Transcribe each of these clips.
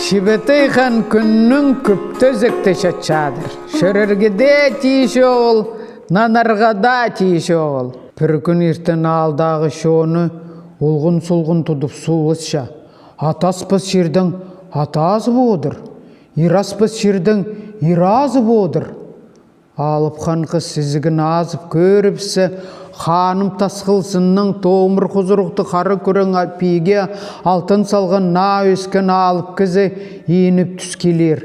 Шибетей хан күннің күпті зікті шатшадыр. Шөріргеде тиіші оғыл, нанарғада тиіші оғыл. Бір күн ертен алдағы шоны ұлғын-сұлғын тұдып суылысша. Атаспыз жердің атазы бодыр, ираспыз жердің иразы бодыр. Алып хан қыз сізігін азып көріпсі, ханым тасқылсынның тоғымыр құзырықты қары көрің пейге алтын салған на өскен алып кізі еніп түскелер.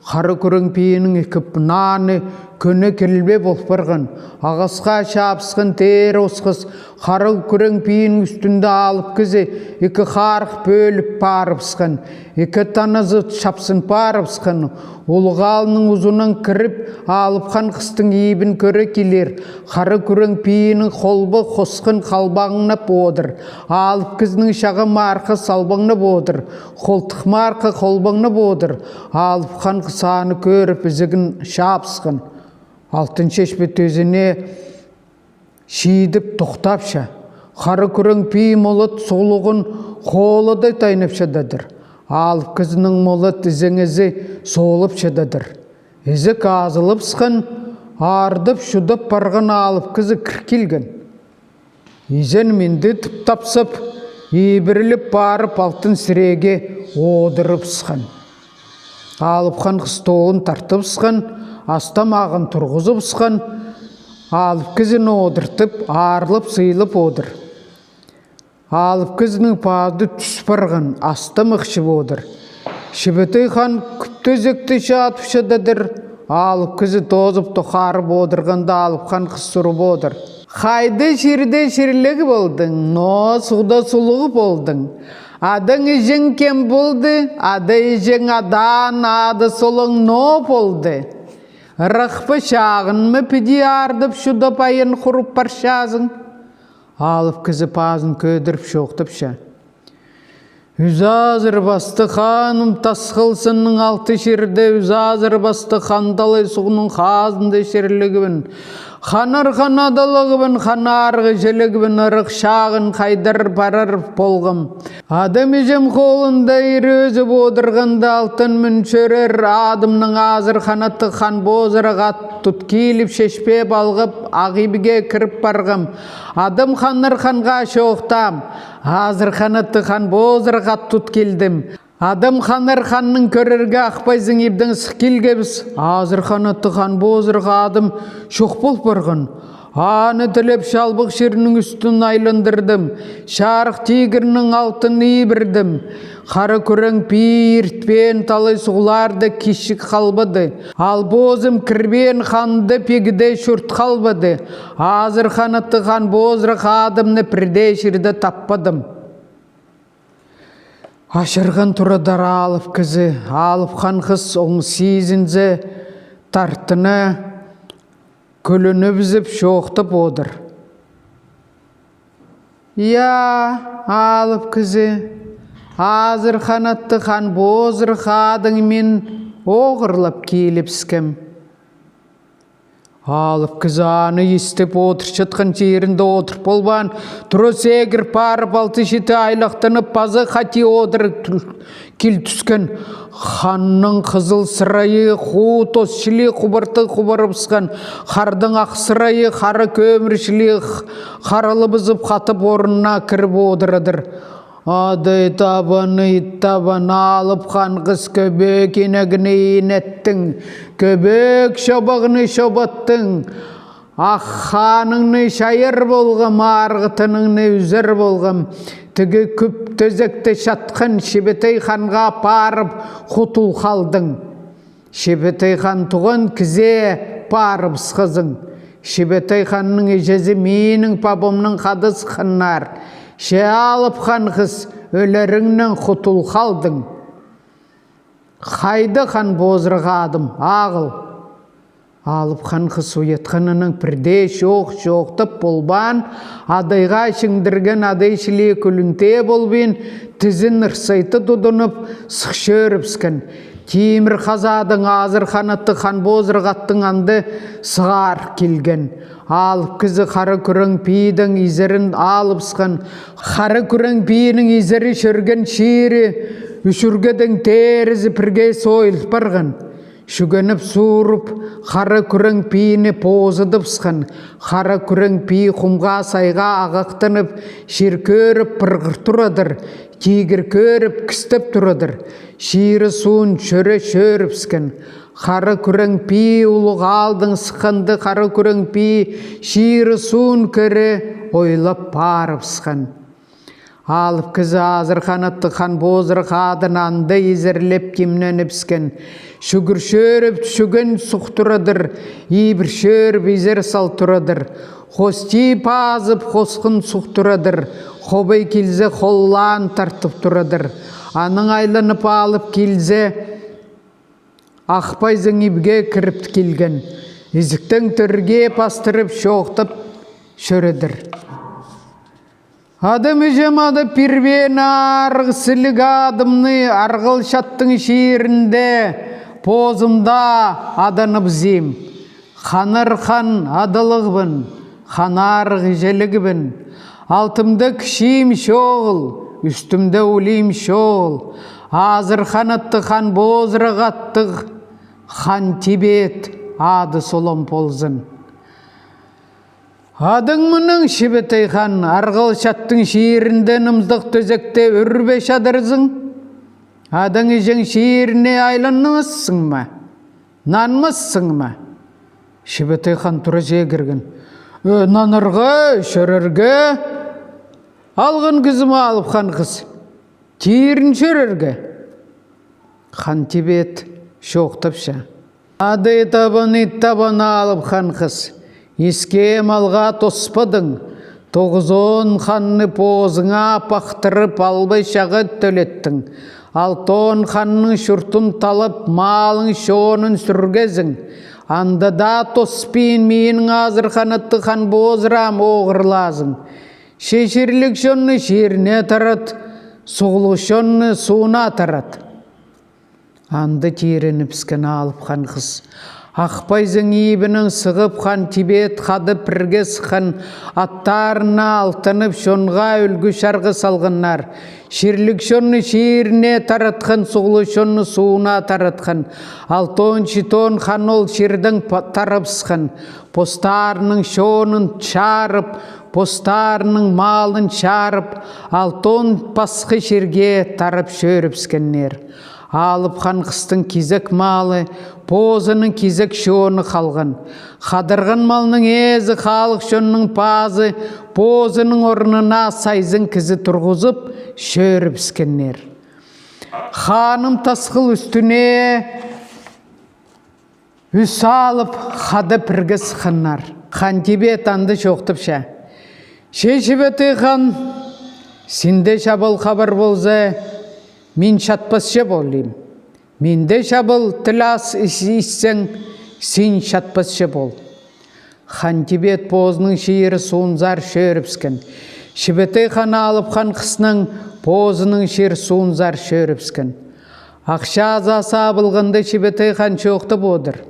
Қары көрің пейінің екіп наны көні кірілбе болып барған. Ағасқа шапсқын тер осқыз қары көрің пейінің үстінде алып кізі екі қарық бөліп барыпсқын. Екі танызы шапсын барыпсқын. Олғалының ұзының кіріп алып қан қыстың ебін көрі келер. Қары көрің пейінің қолбы қосқын қалбағына бодыр. Алып кізінің шағы марқы салбағына бодыр. Қолтық марқы қолбағына бодыр. Алып қан қысаны көріп үзігін шапсқын. Алтын шешпет өзіне шейдіп тоқтапша. Қары көрің пей молыт солығын қолыдай тайнапшададыр. Алып кізінің молыт ізіңізі солып шададыр. Ізік азылып сқын, ардып шудып барған алып кізі кіркелген. Изен менді тапсып, ебіріліп барып алтын сіреге одырып сқын. Алып қан қыстуын тартып сқын, астамағын тұрғызып сқын, алып кізін одыртып, арылып сыйлып одыр. Алып кізінің пазды түс барған, астам ұқшып одыр. Шібетей хан күпті зекті шатып шададыр. Алып кізі тозып тоқарып одырғанда алып хан қыз сұрып одыр. Қайды жерде шерлігі болдың, но суда сұлығы болдың. Адың ежің кем болды, ады ежің адан, ады солың но болды. Рықпы шағын мы піде ардып, шудап айын құрып паршазың. Алып кізі пазын көдіріп шоқтыпша. Үзазыр басты ханым тасқылсынның алты жерде, үзазыр басты қандалай сұғының қазынды шерлігібін. Ханар қанадалығыбын, ханарғы желігібін, ұрық шағын қайдар барар болғым. Адам ежем қолында ерөзі бодырғанда алтын мүншөрер, адымның азыр қанатты хан бозыры ғат тұт келіп шешпеп алғып, ағибіге кіріп барғым. Адам ханар ханға шоқтам, азыр қанатты хан бозыры ғат тұт келдім. Адам ханар ханның көрерге ақпайзың ебдің сықкелгебіз. Азыр қанатты хан бозырға адым шоқ болып барған. Аны тілеп шалбық шерінің үстін айландырдым. Шарық тегірінің алтын ебірдім. Қары көрің пейіртпен талай сұғыларды кешік қалбады. Ал бозым кірбен ханды пегіде шүрт қалбады. Азыр қанатты хан бозырға адымны пірде шерді таппадым. Ашырған тұрадар алып кізі, алып қан қыз оң сезінзі тартыны көліні бізіп шоқтып одыр. Я, алып кізі, азыр қанатты қан бозыр қадың мен оғырлап келіпскім. Алып кізі аны естіп отыр шытқын жерінде отыр болбан, тұры сегір парып алты шеті айлақтынып базы қати одыр кел түскен. Ханның қызыл сырайы қу тосшілі құбырты құбырыпсқан, қардың ақ сырайы қары көміршілі қарылы бізіп қатып орнына кіріп одырыдыр. Ады табан алып қан қыз көбек енегіні енеттің, көбек шобағыны шобаттың, ақ ханыңны шайыр болғым, арғытыныңны үзір болғым. Түгі күп төзекті шатқын Шебетей ханға парып құтыл қалдың. Шебетей хан туған кізе парып сқызың. Шебетей ханның ежезі менің пабымның қадыс қыннар. Ше алып хан қыз өлеріңнің құтыл қалдың. Қайды хан бозырға адым ағыл. Алып хан қыз уетқанының бірде шоқтып болбан, адайға шыңдірген адайшілі күлінте болбен, тізін ұрсайты тұдынып сықшөріпскен. Темір қазадың азыр қанатты хан бозырғаттың анды сығар келген. Алып кізі қары күрің пейдің изерін алыпсқан. Қары күрің пейінің изері шөрген шері Үшіргедің терізі пірге сойылып барған. Шүгеніп суырып, қара күрең пейіні позыдып сқан. Қара күрең пейі құмға сайға ағақтынып, шер көріп пырғыр тұрадыр. Тегір көріп кістіп тұрадыр. Шиірі суын шөріп сқан. Қара күрең пейі ұлық алдың сықанды. Қара күрең пейі шиірі суын көрі ойлап барып сқан. Алып кізі азыр қанатты қан бозыры қадынанды езірлеп кемненіп скен. Шүгір шөріп түшіген сұқ тұрадыр, ебір шөріп езер сал тұрадыр. Қости пазып қосқын сұқ тұрадыр, қобай келзе қоллан тартып тұрадыр. Аның айланып алып келзе, ақпайзың ебге кіріпті келген. Езіктің түрге пастырып шоқтып шөредір. Адым жемады пирбен арғысылық адымны арғыл шаттың шиірінде позымда аданып зем. Қаныр қан адылығбын, қанарғы желігібін. Алтымды кішім шоғыл, үстімді өлейм шоғыл. Азыр қанатты қан бозыры қаттық, қан Тибет ады солым ползын. Адың мұның шебетей хан, арғыл шаттың шиірінде нымздық төзекте үрбе шадырзың. Адың ежің шиіріне айланымызсың ма? Нанмызсың ма? Шебетей хан тұры жегіргін. Нанырғы, шөрірге. Алғын кізімі алып хан қыз. Тиірін шөрірге. Хан Тибет шоқтыпша. Ады табын алып хан қыз. Еске малға тоспадың, 9-10 ханны позыңа пақтырып албай шағы төлеттің. 6-10 ханның шүртін талып, малың шоның сүргезің. Андада тоспейін менің азыр қанатты хан бозырам оғырлазың. Шешірлік шонны шеріне тарат, суғылы шонны суына тарат. Анды тереніп скен алып хан қыз. Ақпайзың ебінің сығып хан Тибет қады пірге сыққан, аттарына алтынып шонға үлгі шарғы салғыннар. Шерлік шонны шеріне таратқан, сұғылы шонны суына таратқан. 6-10 хан ол шердің тарып сыққан. Постарының шонын чарып, постарының малын чарып, 6-10 пасқы шерге тарып шөріп сікеннер. Алып хан қыстың кезек малы, позының кезек шоны қалған. Қадырған малының езі қалық шонның пазы, позының орнына сайзың кізі тұрғызып, шөріп іскеннер. Ханым тасқыл үстіне үс алып, қады піргі сықыннар. Хан Тибет анды шоқтыпша. Шешібеті хан, сенде шабыл қабар болза, мен шатпасшы болайым. Менде шабыл тілас ішсең, сен шатпасшы бол. Хан Тибет позының шиірі суынзар шөріпскен. Шебетей хан алып хан қысының позының шиір суынзар шөріпскен. Ақша азасы абылғынды Шебетей хан шоқты бодыр.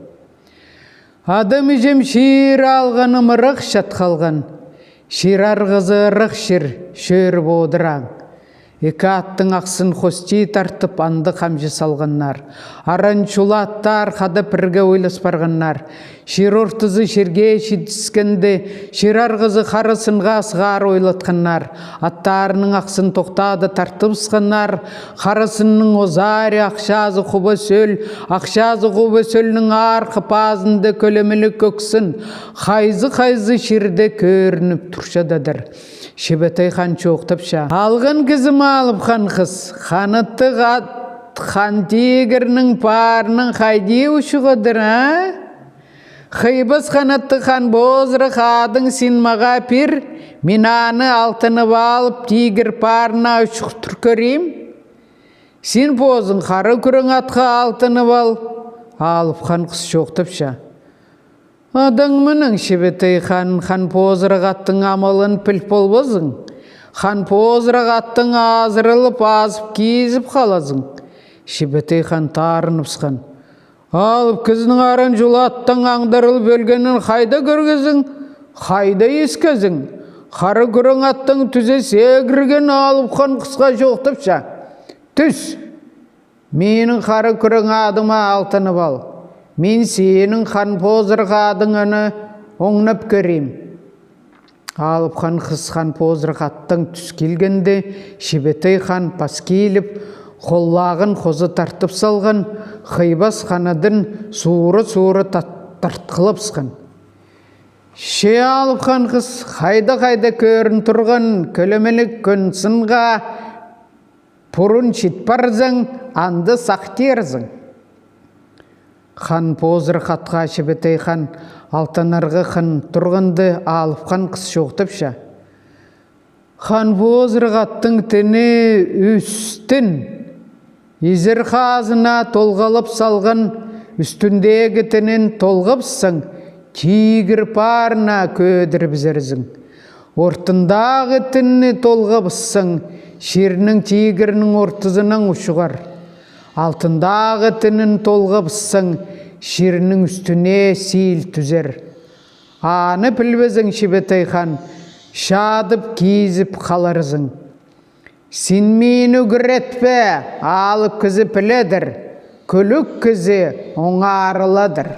Адым жем шиір алғаным ұрық шат қалған. Шиір арғызы ұрық шир шөріп одыраң. Екі аттың ақсын қости тартып анды қамжы салғаннар. Аран чулаттар қады пірге ойлас барғаннар. Шер ортызы шерге шедіскенде, шер арғызы қарысынға сығар ойлатқаннар. Аттарының ақсын тоқтады тартып сқаннар. Қарысының озари ақшазы құбы сөл, ақшазы құбы сөлінің арқы пазынды көлемілі көксін. Қайзы шерде көрініп тұршададыр. Шебетей хан чоқтыпша. Алғын кізім алып хан қыз. Қанытты хан тегірінің парының қайди ұшығыдыр, Қайбыз қанатты хан бозыры қадың сен маға пір, мен аны алтынып алып тегір парына ұшықтыр көрейм. Сен позың қары күрің атқа алтынып алып хан қыз шоқтыпша. Адың мұның Шебетей хан позыры қаттың амалын піл болбызың. Хан позыры қаттың азырылып азып кезіп қалазың. Шебетей хан тарынып сқан. Алып кізінің арын жулаттың аңдарылып өлгенін қайда көргізің, қайда ескезің. Қары күрің аттың түзе сегірген алып хан қысқа жоқтыпша. Түс, Менің қары күрің адыма алтыны бал. Мен сенің хан позырға адыңыны оңнап көрем. Алып хан қыз хан позырға аттың түс келгенде, Шебетей хан пас келіп, қоллағын қозы тартып салған, Хыйбас ханыдың суыры тартқылып сқан. Ше алып хан қыз қайда көрін тұрған, көлемелік күн сынға, пұрын шитпарзың, анды сақтерзің. Хан позыр қатқа Шебетей хан Алтын Арғы хан тұрғынды алып хан қыз шоқтыпша. Хан позыр қаттың тіні үстін, езір қазына толғалып салған, үстіндегі тінін толғыпсың, тигір парына көдіріп зірзің. Ортындағы тінні толғыпсың, шерінің тигірінің ортызының ұшығар. Алтындағы тінін толғыпсың, шерінің үстіне сейіл түзер. Аны пілбізің Шебетей хан, шадып кезіп қаларызың. Сен мені үгіретпе, алып кізі піледір, күлік кізі оңарыладыр.